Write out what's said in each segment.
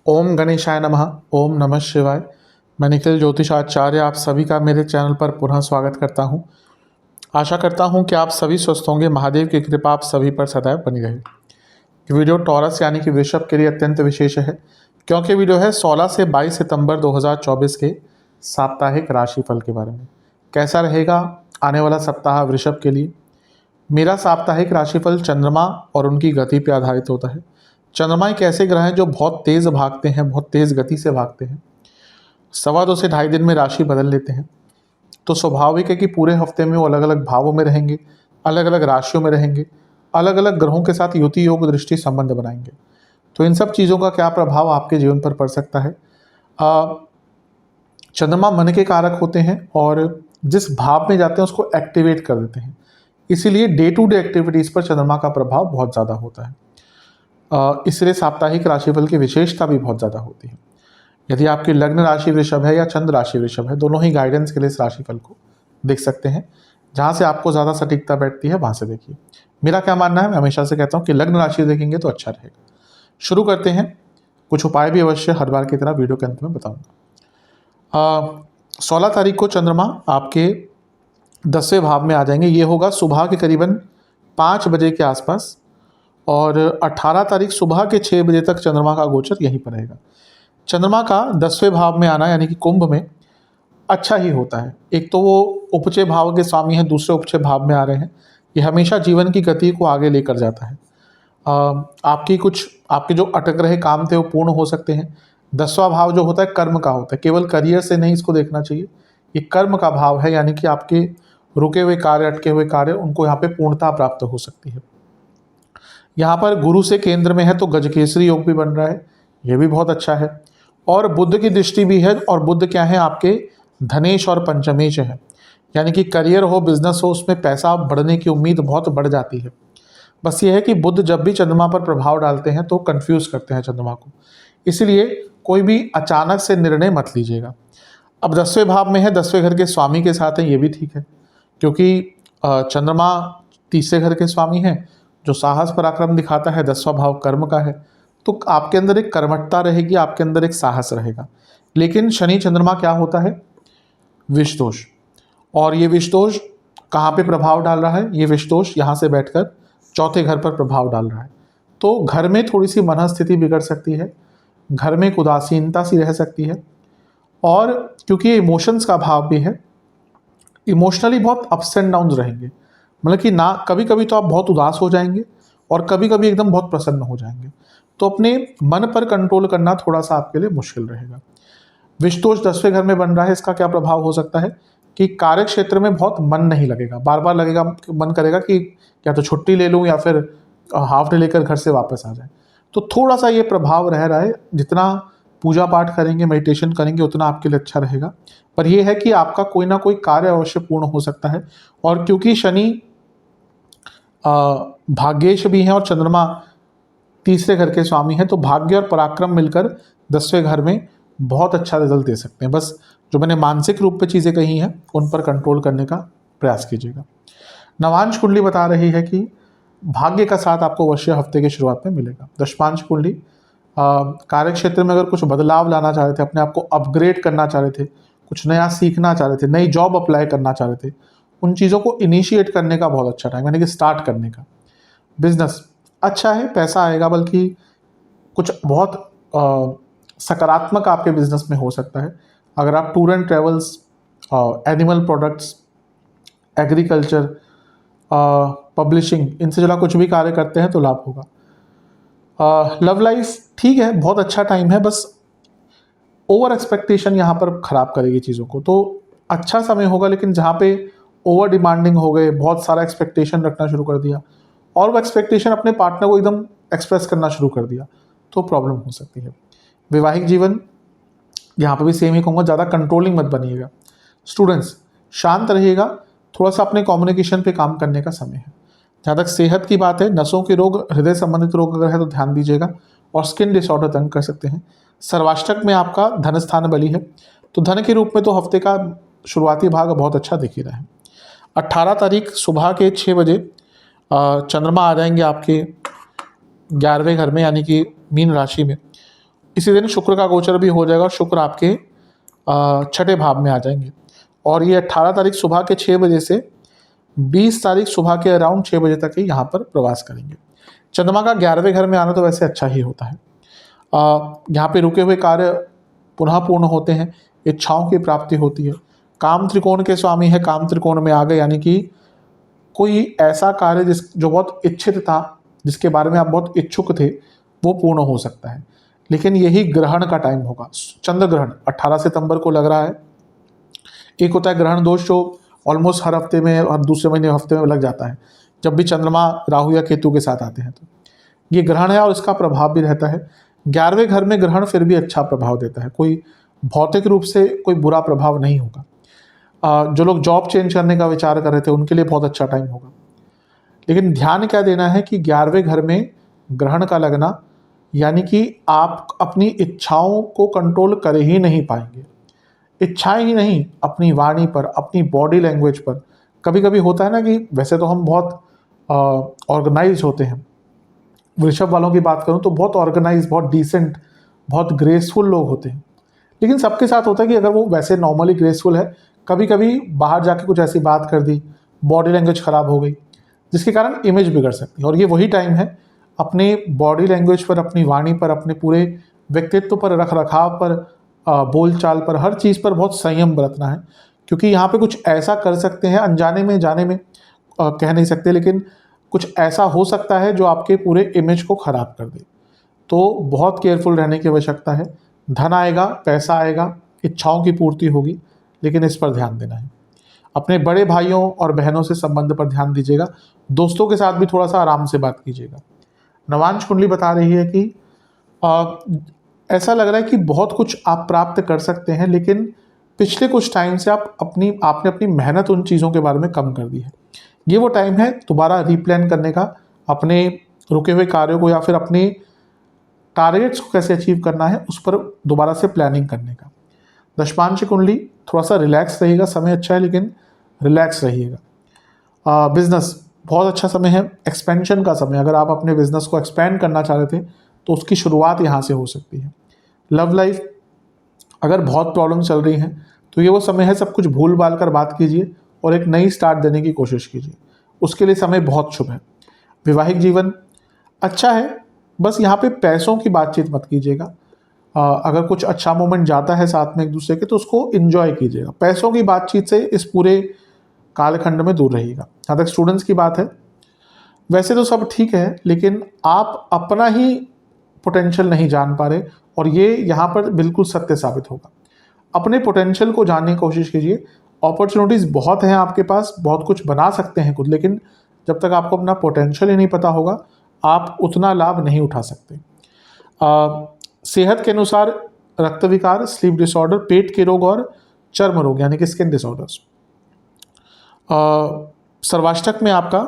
ओम गणेशाय नमः। ओम नमः शिवाय। मैं निखिल ज्योतिषाचार्य आप सभी का मेरे चैनल पर पुनः स्वागत करता हूं। आशा करता हूं कि आप सभी स्वस्थ होंगे। महादेव की कृपा आप सभी पर सदैव बनी रहे। ये वीडियो टॉरस यानी कि वृषभ के लिए अत्यंत विशेष है, क्योंकि वीडियो है 16 से 22 सितंबर 2024 के साप्ताहिक राशिफल के बारे में। कैसा रहेगा आने वाला सप्ताह वृषभ के लिए। मेरा साप्ताहिक राशिफल चंद्रमा और उनकी गति पर आधारित होता है। चंद्रमा एक ऐसे ग्रह हैं जो बहुत तेज़ भागते हैं, बहुत तेज़ गति से भागते हैं। 2.25 से 2.5 दिन में राशि बदल लेते हैं। तो स्वाभाविक है कि पूरे हफ्ते में वो अलग अलग भावों में रहेंगे, अलग अलग राशियों में रहेंगे, अलग अलग ग्रहों के साथ युति योग दृष्टि संबंध बनाएंगे। तो इन सब चीज़ों का क्या प्रभाव आपके जीवन पर पड़ सकता है। चंद्रमा मन के कारक होते हैं और जिस भाव में जाते हैं उसको एक्टिवेट कर देते हैं। इसीलिए डे टू डे एक्टिविटीज़ पर चंद्रमा का प्रभाव बहुत ज़्यादा होता है। इसलिए साप्ताहिक राशिफल की विशेषता भी बहुत ज़्यादा होती है। यदि आपकी लग्न राशि वृषभ है या चंद्र राशि वृषभ है, दोनों ही गाइडेंस के लिए इस राशिफल को देख सकते हैं। जहाँ से आपको ज़्यादा सटीकता बैठती है वहाँ से देखिए। मेरा क्या मानना है, मैं हमेशा से कहता हूँ कि लग्न राशि देखेंगे तो अच्छा रहेगा। शुरू करते हैं। कुछ उपाय भी अवश्य हर बार की तरह वीडियो के अंत में बताऊँगा। 16 तारीख को चंद्रमा आपके 10वें भाव में आ जाएंगे। ये होगा सुबह के करीबन 5 बजे के आसपास, और 18 तारीख सुबह के 6 बजे तक चंद्रमा का गोचर यहीं पर रहेगा। चंद्रमा का 10वें भाव में आना यानी कि कुंभ में अच्छा ही होता है। एक तो वो उपचय भाव के स्वामी हैं, दूसरे उपचय भाव में आ रहे हैं। ये हमेशा जीवन की गति को आगे लेकर जाता है। आपके जो अटक रहे काम थे वो पूर्ण हो सकते हैं। 10वां भाव जो होता है कर्म का होता है। केवल करियर से नहीं इसको देखना चाहिए, ये कर्म का भाव है, यानी कि आपके रुके हुए कार्य, अटके हुए कार्य, उनको यहाँ पे पूर्णता प्राप्त हो सकती है। यहाँ पर गुरु से केंद्र में है तो गजकेसरी योग भी बन रहा है, ये भी बहुत अच्छा है। और बुध की दृष्टि भी है, और बुध क्या है आपके धनेश और पंचमेश है, यानी कि करियर हो, बिजनेस हो, उसमें पैसा बढ़ने की उम्मीद बहुत बढ़ जाती है। बस ये है कि बुध जब भी चंद्रमा पर प्रभाव डालते हैं तो कंफ्यूज करते हैं चंद्रमा को, इसलिए कोई भी अचानक से निर्णय मत लीजिएगा। अब 10वें भाव में है, 10वें घर के स्वामी के साथ है, ये भी ठीक है, क्योंकि चंद्रमा 3 घर के स्वामी हैं जो साहस पराक्रम दिखाता है। 10वां भाव कर्म का है, तो आपके अंदर एक कर्मठता रहेगी, आपके अंदर एक साहस रहेगा। लेकिन शनि चंद्रमा क्या होता है, विष दोष, और ये विष दोष कहाँ पे प्रभाव डाल रहा है, ये विष दोष यहाँ से बैठकर 4थे घर पर प्रभाव डाल रहा है। तो घर में थोड़ी सी मनस्थिति बिगड़ सकती है, घर में एक उदासीनता सी रह सकती है, और क्योंकि ये इमोशंस का भाव भी है, इमोशनली बहुत अप्स एंड डाउन रहेंगे। मतलब कि ना कभी कभी तो आप बहुत उदास हो जाएंगे और कभी कभी एकदम बहुत प्रसन्न हो जाएंगे। तो अपने मन पर कंट्रोल करना थोड़ा सा आपके लिए मुश्किल रहेगा। विषदोष 10वें घर में बन रहा है, इसका क्या प्रभाव हो सकता है कि कार्य क्षेत्र में बहुत मन नहीं लगेगा, बार बार लगेगा, मन करेगा कि या तो छुट्टी ले लूँ या फिर हाफ डे लेकर घर से वापस आ जाए। तो थोड़ा सा ये प्रभाव रह रहा है। जितना पूजा पाठ करेंगे, मेडिटेशन करेंगे, उतना आपके लिए अच्छा रहेगा। पर यह है कि आपका कोई ना कोई कार्य अवश्य पूर्ण हो सकता है। और क्योंकि शनि भाग्येश भी हैं और चंद्रमा 3 घर के स्वामी हैं, तो भाग्य और पराक्रम मिलकर 10वें घर में बहुत अच्छा रिजल्ट दे सकते हैं। बस जो मैंने मानसिक रूप पे चीज़ें कही हैं उन पर कंट्रोल करने का प्रयास कीजिएगा। नवांश कुंडली बता रही है कि भाग्य का साथ आपको अवश्य हफ्ते की शुरुआत में मिलेगा। दशमांश कुंडली कार्य क्षेत्र में अगर कुछ बदलाव लाना चाह रहे थे, अपने आप को अपग्रेड करना चाह रहे थे, कुछ नया सीखना चाह रहे थे, नई जॉब अप्लाई करना चाह रहे थे, उन चीज़ों को इनिशिएट करने का बहुत अच्छा टाइम, यानी कि स्टार्ट करने का। बिजनेस अच्छा है, पैसा आएगा, बल्कि कुछ बहुत सकारात्मक आपके बिजनेस में हो सकता है। अगर आप tour and travels, animal products, agriculture, publishing, इनसे जुड़ा कुछ भी कार्य करते हैं तो लाभ होगा। लव लाइफ ठीक है, बहुत अच्छा टाइम है, बस ओवर एक्सपेक्टेशन यहाँ पर खराब करेगी चीज़ों को। तो अच्छा समय होगा, लेकिन जहाँ पे ओवर डिमांडिंग हो गए, बहुत सारा एक्सपेक्टेशन रखना शुरू कर दिया और वो एक्सपेक्टेशन अपने पार्टनर को एकदम एक्सप्रेस करना शुरू कर दिया, तो प्रॉब्लम हो सकती है। वैवाहिक जीवन यहाँ पर भी सेम ही कहूँगा, ज़्यादा कंट्रोलिंग मत बनिएगा। स्टूडेंट्स शांत रहिएगा, थोड़ा सा अपने कम्युनिकेशन पे काम करने का समय है। जहाँ तक सेहत की बात है, नसों के रोग, हृदय संबंधित रोग अगर है तो ध्यान दीजिएगा, और स्किन डिसऑर्डर तंग कर सकते हैं। सर्वाष्टक में आपका धन स्थान बली है, तो धन के रूप में तो हफ्ते का शुरुआती भाग बहुत अच्छा दिख ही रहा है। 18 तारीख सुबह के 6 बजे चंद्रमा आ जाएंगे आपके 11वें घर में यानी कि मीन राशि में। इसी दिन शुक्र का गोचर भी हो जाएगा और शुक्र आपके 6ठे भाव में आ जाएंगे और ये 18 तारीख सुबह के 6 बजे से 20 तारीख सुबह के अराउंड 6 बजे तक ही यहाँ पर प्रवास करेंगे। चंद्रमा का 11वें घर में आना तो वैसे अच्छा ही होता है। यहाँ पे रुके हुए कार्य पुनः पूर्ण होते हैं, इच्छाओं की प्राप्ति होती है। काम त्रिकोण के स्वामी है, काम त्रिकोण में आ गए यानी कि कोई ऐसा कार्य जो बहुत इच्छित था, जिसके बारे में आप बहुत इच्छुक थे, वो पूर्ण हो सकता है। लेकिन यही ग्रहण का टाइम होगा। चंद्र ग्रहण 18 सितंबर को लग रहा है। एक होता है ग्रहण दोष जो ऑलमोस्ट हर हफ्ते में, हर दूसरे महीने हफ्ते में लग जाता है, जब भी चंद्रमा राहु या केतु के साथ आते हैं। तो ये ग्रहण है और इसका प्रभाव भी रहता है। 11वें घर में ग्रहण फिर भी अच्छा प्रभाव देता है, कोई भौतिक रूप से कोई बुरा प्रभाव नहीं होगा। जो लोग जॉब चेंज करने का विचार कर रहे थे उनके लिए बहुत अच्छा टाइम होगा। लेकिन ध्यान क्या देना है कि 11वें घर में ग्रहण का लगना यानी कि आप अपनी इच्छाओं को कंट्रोल कर ही नहीं पाएंगे। इच्छाएं ही नहीं, अपनी वाणी पर, अपनी बॉडी लैंग्वेज पर। कभी कभी होता है ना कि वैसे तो हम बहुत ऑर्गेनाइज होते हैं। वृषभ वालों की बात करूं तो बहुत ऑर्गेनाइज, बहुत डिसेंट, बहुत ग्रेसफुल लोग होते हैं। लेकिन सबके साथ होता है कि अगर वो वैसे नॉर्मली ग्रेसफुल है, कभी कभी बाहर जाके कुछ ऐसी बात कर दी, बॉडी लैंग्वेज खराब हो गई, जिसके कारण इमेज बिगड़ सकती है। और ये वही टाइम है अपने बॉडी लैंग्वेज पर, अपनी वाणी पर, अपने पूरे व्यक्तित्व पर, रख रखाव पर, बोलचाल पर, हर चीज़ पर बहुत संयम बरतना है। क्योंकि यहाँ पे कुछ ऐसा कर सकते हैं, अनजाने में जाने में कह नहीं सकते, लेकिन कुछ ऐसा हो सकता है जो आपके पूरे इमेज को खराब कर दे। तो बहुत केयरफुल रहने की आवश्यकता है। धन आएगा, पैसा आएगा, इच्छाओं की पूर्ति होगी, लेकिन इस पर ध्यान देना है। अपने बड़े भाइयों और बहनों से संबंध पर ध्यान दीजिएगा। दोस्तों के साथ भी थोड़ा सा आराम से बात कीजिएगा। नवांश कुंडली बता रही है कि ऐसा लग रहा है कि बहुत कुछ आप प्राप्त कर सकते हैं, लेकिन पिछले कुछ टाइम से आपने अपनी मेहनत उन चीज़ों के बारे में कम कर दी है। ये वो टाइम है दोबारा रीप्लान करने का, अपने रुके हुए कार्यों को या फिर अपने टारगेट्स को कैसे अचीव करना है उस पर दोबारा से प्लानिंग करने का। दशमांश कुंडली थोड़ा सा रिलैक्स रहेगा, समय अच्छा है लेकिन रिलैक्स रहिएगा। बिजनेस बहुत अच्छा समय है, एक्सपेंशन का समय। अगर आप अपने बिजनेस को एक्सपेंड करना चाह रहे थे तो उसकी शुरुआत यहाँ से हो सकती है। लव लाइफ, अगर बहुत प्रॉब्लम चल रही हैं तो ये वो समय है, सब कुछ भूल भाल कर बात कीजिए और एक नई स्टार्ट देने की कोशिश कीजिए, उसके लिए समय बहुत शुभ है। वैवाहिक जीवन अच्छा है, बस यहाँ पे पैसों की बातचीत मत कीजिएगा। अगर कुछ अच्छा मोमेंट जाता है साथ में एक दूसरे के तो उसको एंजॉय कीजिएगा। पैसों की बातचीत से इस पूरे कालखंड में दूर रहिएगा। जहाँ तक स्टूडेंट्स की बात है, वैसे तो सब ठीक है, लेकिन आप अपना ही पोटेंशियल नहीं जान पा रहे और ये यहाँ पर बिल्कुल सत्य साबित होगा। अपने पोटेंशियल को जानने की कोशिश कीजिए। अपॉर्चुनिटीज़ बहुत हैं आपके पास, बहुत कुछ बना सकते हैं खुद, लेकिन जब तक आपको अपना पोटेंशियल ही नहीं पता होगा आप उतना लाभ नहीं उठा सकते। सेहत के अनुसार रक्त विकार, स्लीप डिसऑर्डर, पेट के रोग और चर्म रोग यानी कि स्किन डिसऑर्डर्स। सर्वाष्टक में आपका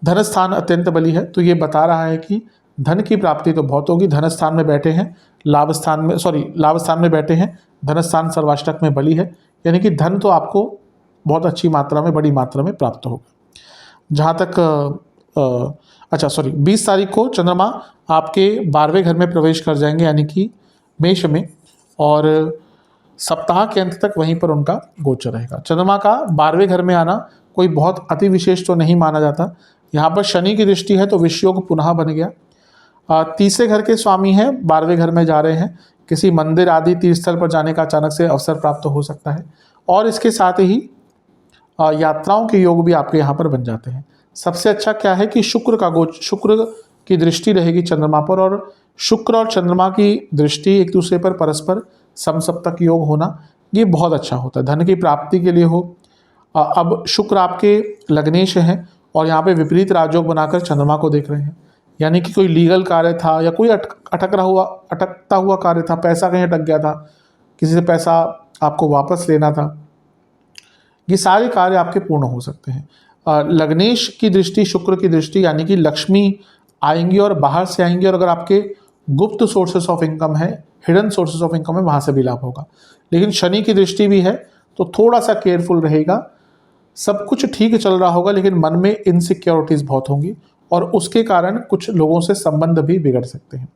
धन स्थान अत्यंत बली है, तो ये बता रहा है कि धन की प्राप्ति तो बहुत होगी। धन स्थान में बैठे हैं, लाभ स्थान में बैठे हैं, धन स्थान सर्वाष्टक में बली है, यानी कि धन तो आपको बहुत अच्छी मात्रा में, बड़ी मात्रा में प्राप्त होगा। जहाँ तक 20 तारीख को चंद्रमा आपके 12वें घर में प्रवेश कर जाएंगे यानी कि मेष में, और सप्ताह के अंत तक वहीं पर उनका गोचर रहेगा। चंद्रमा का 12वें घर में आना कोई बहुत अति विशेष तो नहीं माना जाता। यहाँ पर शनि की दृष्टि है तो विषयोग पुनः बन गया। तीसरे घर के स्वामी हैं, 12वें घर में जा रहे हैं, किसी मंदिर आदि तीर्थ स्थल पर जाने का अचानक से अवसर प्राप्त हो सकता है। और इसके साथ ही यात्राओं के योग भी आपके यहाँ पर बन जाते हैं। सबसे अच्छा क्या है कि शुक्र की दृष्टि रहेगी चंद्रमा पर, और शुक्र और चंद्रमा की दृष्टि एक दूसरे पर परस्पर समसप्तक योग होना, ये बहुत अच्छा होता है धन की प्राप्ति के लिए हो। अब शुक्र आपके लग्नेश हैं और यहाँ पे विपरीत राजयोग बनाकर चंद्रमा को देख रहे हैं, यानी कि कोई लीगल कार्य था या कोई अटकता हुआ कार्य था, पैसा कहीं अटक गया था, किसी से पैसा आपको वापस लेना था, ये सारे कार्य आपके पूर्ण हो सकते हैं। लग्नेश की दृष्टि, शुक्र की दृष्टि, यानी कि लक्ष्मी आएंगी और बाहर से आएंगी, और अगर आपके गुप्त सोर्सेस ऑफ इनकम है, हिडन सोर्सेस ऑफ इनकम है, वहाँ से भी लाभ होगा। लेकिन शनि की दृष्टि भी है तो थोड़ा सा केयरफुल रहेगा। सब कुछ ठीक चल रहा होगा लेकिन मन में इनसिक्योरिटीज़ बहुत होंगी और उसके कारण कुछ लोगों से संबंध भी बिगड़ सकते हैं।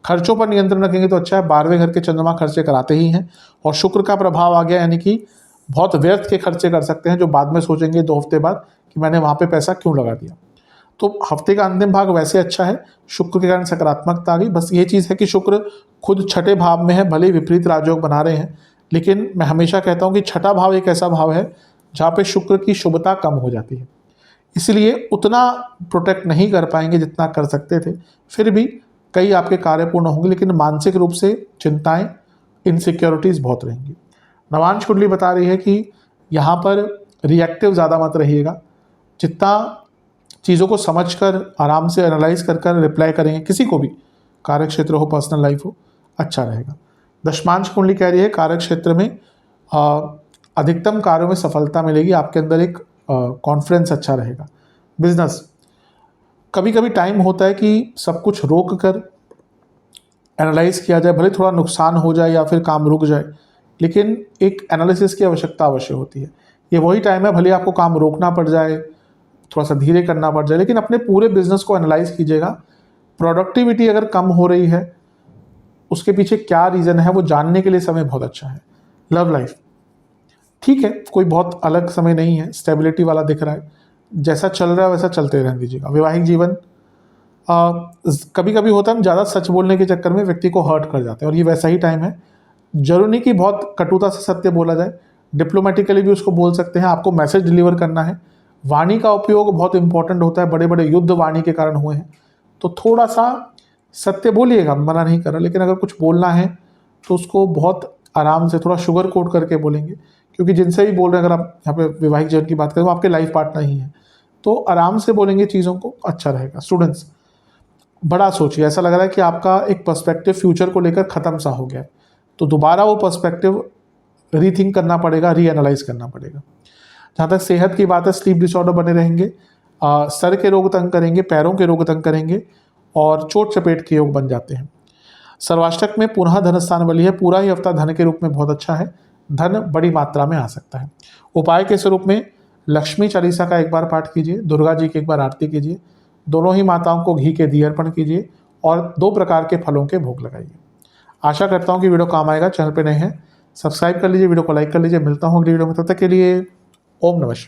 खर्चों पर नियंत्रण रखेंगे तो अच्छा है। 12वें घर के चंद्रमा खर्चे कराते ही हैं, और शुक्र का प्रभाव आ गया, यानी कि बहुत व्यर्थ के खर्चे कर सकते हैं जो बाद में सोचेंगे 2 हफ्ते बाद कि मैंने वहाँ पे पैसा क्यों लगा दिया। तो हफ्ते का अंतिम भाग वैसे अच्छा है, शुक्र के कारण सकारात्मकता आ गई। बस ये चीज़ है कि शुक्र खुद छठे भाव में है, भले ही विपरीत राजयोग बना रहे हैं, लेकिन मैं हमेशा कहता हूँ कि छठा भाव एक ऐसा भाव है जहाँ पे शुक्र की शुभता कम हो जाती है, इसलिए उतना प्रोटेक्ट नहीं कर पाएंगे जितना कर सकते थे। फिर भी कई आपके कार्य पूर्ण होंगे, लेकिन मानसिक रूप से चिंताएं, इनसिक्योरिटीज़ बहुत रहेंगी। नवांश कुंडली बता रही है कि यहाँ पर रिएक्टिव ज़्यादा मत रहिएगा, जितना चीज़ों को समझकर आराम से एनालाइज कर कर रिप्लाई करेंगे किसी को भी, कार्य क्षेत्र हो पर्सनल लाइफ हो, अच्छा रहेगा। दशमांश कुंडली कह रही है कार्य क्षेत्र में अधिकतम कार्यों में सफलता मिलेगी, आपके अंदर एक कॉन्फिडेंस अच्छा रहेगा। बिजनेस, कभी कभी टाइम होता है कि सब कुछ रोक कर एनालाइज किया जाए, भले थोड़ा नुकसान हो जाए या फिर काम रुक जाए, लेकिन एक एनालिसिस की आवश्यकता अवश्य होती है। ये वही टाइम है, भले आपको काम रोकना पड़ जाए, थोड़ा सा धीरे करना पड़ जाए, लेकिन अपने पूरे बिजनेस को एनालाइज कीजिएगा। प्रोडक्टिविटी अगर कम हो रही है, उसके पीछे क्या रीज़न है वो जानने के लिए समय बहुत अच्छा है। लव लाइफ ठीक है, कोई बहुत अलग समय नहीं है, स्टेबिलिटी वाला दिख रहा है, जैसा चल रहा है वैसा चलते रहने दीजिएगा। वैवाहिक जीवन कभी कभी होता है हम ज़्यादा सच बोलने के चक्कर में व्यक्ति को हर्ट कर जाते हैं, और ये वैसा ही टाइम है। जरूरी नहीं कि बहुत कटुता से सत्य बोला जाए, डिप्लोमेटिकली भी उसको बोल सकते हैं। आपको मैसेज डिलीवर करना है, वाणी का उपयोग बहुत इंपॉर्टेंट होता है, बड़े बड़े युद्ध वाणी के कारण हुए हैं, तो थोड़ा सा सत्य बोलिएगा, मना नहीं कर रहा, लेकिन अगर कुछ बोलना है तो उसको बहुत आराम से थोड़ा शुगर कोट करके बोलेंगे, क्योंकि जिनसे भी बोल रहे हैं, अगर आप यहाँ पे वैवाहिक जीवन की बात करें, वो आपके लाइफ पार्टनर ही हैं, तो आराम से बोलेंगे चीज़ों को, अच्छा रहेगा। स्टूडेंट्स, बड़ा सोचिए, ऐसा लग रहा है कि आपका एक पर्सपेक्टिव फ्यूचर को लेकर ख़त्म सा हो गया है, तो दोबारा वो पर्सपेक्टिव रीथिंक करना पड़ेगा, रीएनालाइज करना पड़ेगा। जहाँ तक सेहत की बात है, स्लीप डिसऑर्डर बने रहेंगे, सर के रोग तंग करेंगे, पैरों के रोग तंग करेंगे, और चोट चपेट के योग बन जाते हैं। सर्वाष्टक में पुनः धन स्थान बली है, पूरा ही हफ्ता धन के रूप में बहुत अच्छा है, धन बड़ी मात्रा में आ सकता है। उपाय के स्वरूप में लक्ष्मी चालीसा का एक बार पाठ कीजिए, दुर्गा जी की एक बार आरती कीजिए, दोनों ही माताओं को घी के दिए अर्पण कीजिए, और 2 प्रकार के फलों के भोग लगाइए। आशा करता हूँ कि वीडियो काम आएगा। चैनल पे नए हैं सब्सक्राइब कर लीजिए, वीडियो को लाइक कर लीजिए। मिलता हूँ अगली वीडियो में, तब तक के लिए ओम नमः शिवाय।